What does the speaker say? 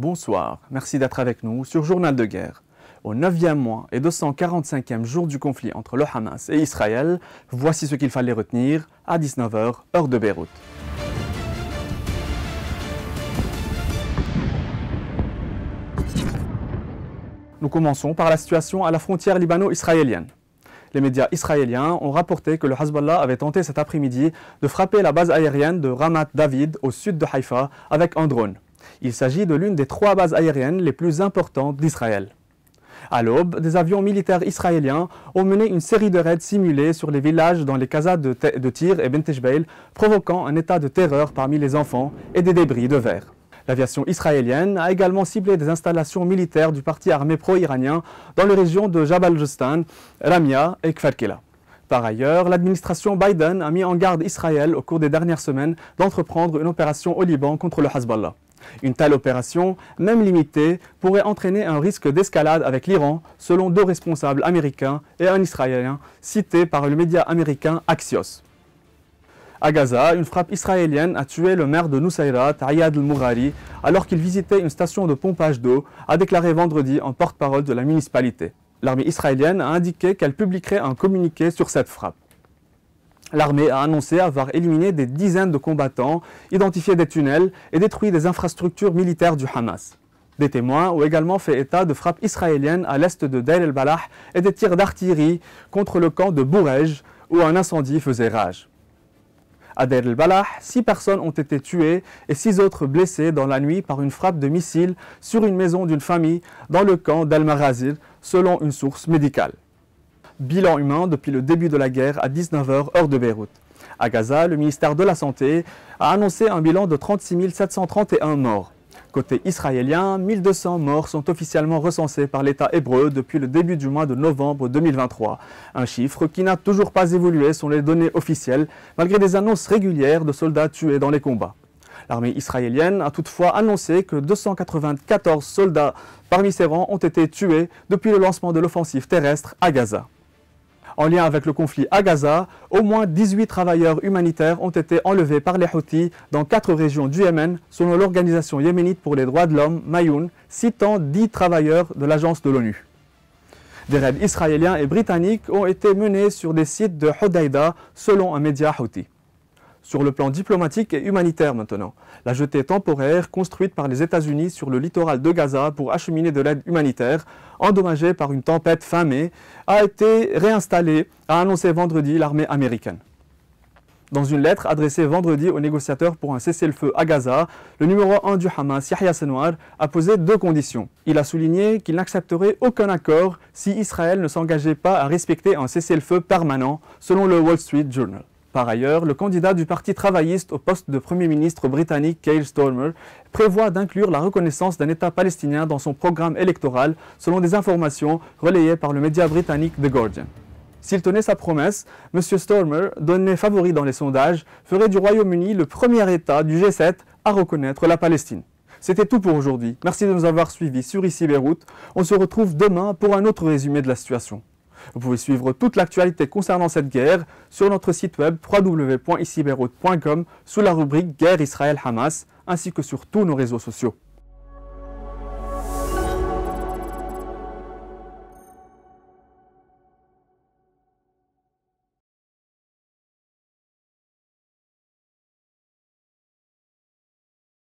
Bonsoir, merci d'être avec nous sur Journal de guerre. Au 9e mois et 245e jour du conflit entre le Hamas et Israël, voici ce qu'il fallait retenir à 19h, heure de Beyrouth. Nous commençons par la situation à la frontière libano-israélienne. Les médias israéliens ont rapporté que le Hezbollah avait tenté cet après-midi de frapper la base aérienne de Ramat David au sud de Haïfa avec un drone. Il s'agit de l'une des 3 bases aériennes les plus importantes d'Israël. À l'aube, des avions militaires israéliens ont mené une série de raids simulés sur les villages dans les casades de Tyr et Bent Jbeil, provoquant un état de terreur parmi les enfants et des débris de verre. L'aviation israélienne a également ciblé des installations militaires du parti armé pro-iranien dans les régions de Jabal Justan, Ramia et Kfar Kila. Par ailleurs, l'administration Biden a mis en garde Israël au cours des dernières semaines d'entreprendre une opération au Liban contre le Hezbollah. Une telle opération, même limitée, pourrait entraîner un risque d'escalade avec l'Iran, selon 2 responsables américains et un Israélien cités par le média américain Axios. À Gaza, une frappe israélienne a tué le maire de Nusayrat, Ayad al-Mourari, alors qu'il visitait une station de pompage d'eau, a déclaré vendredi un porte-parole de la municipalité. L'armée israélienne a indiqué qu'elle publierait un communiqué sur cette frappe. L'armée a annoncé avoir éliminé des dizaines de combattants, identifié des tunnels et détruit des infrastructures militaires du Hamas. Des témoins ont également fait état de frappes israéliennes à l'est de Deir el-Balah et des tirs d'artillerie contre le camp de Bourej, où un incendie faisait rage. À Deir el-Balah, 6 personnes ont été tuées et 6 autres blessées dans la nuit par une frappe de missile sur une maison d'une famille dans le camp d'Al-Maghazir, selon une source médicale. Bilan humain depuis le début de la guerre à 19h, heure de Beyrouth. À Gaza, le ministère de la Santé a annoncé un bilan de 36 731 morts. Côté israélien, 1200 morts sont officiellement recensés par l'État hébreu depuis le début du mois de novembre 2023. Un chiffre qui n'a toujours pas évolué selon les données officielles, malgré des annonces régulières de soldats tués dans les combats. L'armée israélienne a toutefois annoncé que 294 soldats parmi ses rangs ont été tués depuis le lancement de l'offensive terrestre à Gaza. En lien avec le conflit à Gaza, au moins 18 travailleurs humanitaires ont été enlevés par les Houthis dans 4 régions du Yémen, selon l'Organisation yéménite pour les droits de l'homme, Mayoun, citant 10 travailleurs de l'agence de l'ONU. Des raids israéliens et britanniques ont été menés sur des sites de Hodeïda, selon un média Houthi. Sur le plan diplomatique et humanitaire maintenant, la jetée temporaire construite par les États-Unis sur le littoral de Gaza pour acheminer de l'aide humanitaire, endommagée par une tempête fin mai, a été réinstallée, a annoncé vendredi l'armée américaine. Dans une lettre adressée vendredi aux négociateurs pour un cessez-le-feu à Gaza, le numéro 1 du Hamas, Yahya Sinwar, a posé 2 conditions. Il a souligné qu'il n'accepterait aucun accord si Israël ne s'engageait pas à respecter un cessez-le-feu permanent, selon le Wall Street Journal. Par ailleurs, le candidat du Parti travailliste au poste de Premier ministre britannique Keir Starmer prévoit d'inclure la reconnaissance d'un État palestinien dans son programme électoral, selon des informations relayées par le média britannique The Guardian. S'il tenait sa promesse, M. Starmer, donné favori dans les sondages, ferait du Royaume-Uni le premier État du G7 à reconnaître la Palestine. C'était tout pour aujourd'hui. Merci de nous avoir suivis sur ICI Beyrouth. On se retrouve demain pour un autre résumé de la situation. Vous pouvez suivre toute l'actualité concernant cette guerre sur notre site web www.icibeyrouth.com sous la rubrique Guerre Israël-Hamas ainsi que sur tous nos réseaux sociaux.